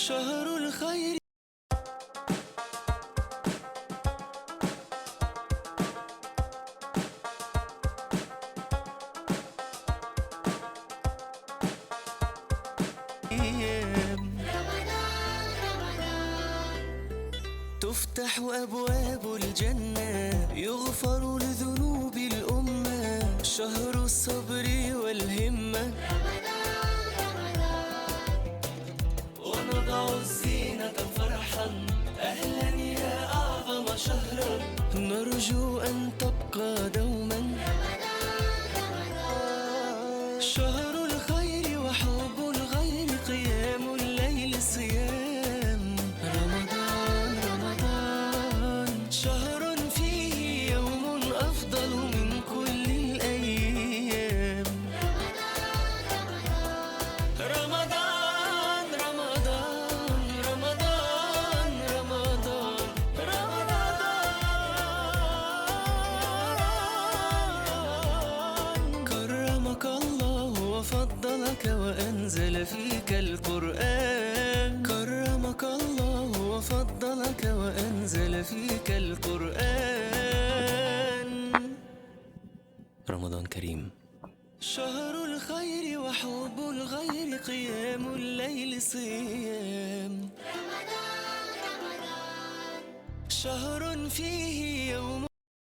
شهر الخير. تفتح أبواب الجنة، يغفر لذنوب الأمة، شهر الصبر والهمة. ونضع الزينة فرحا، أهلا يا أعظم شهرا، نرجو أن تبقى دوما. شهر الخير وحب الغير، قيام الليل صيام. رمضان رمضان شهر فيه يوم أفضل من كل الأيام. رمضان رمضان رمضان رمضان رمضان كرمك الله وفضلك وأنزل فيك القرآن. كرمك الله وفضلك وأنزل فيك القرآن. رمضان كريم. شهر الخير وحب الغير، قيام الليل صيام. شهر فيه يوم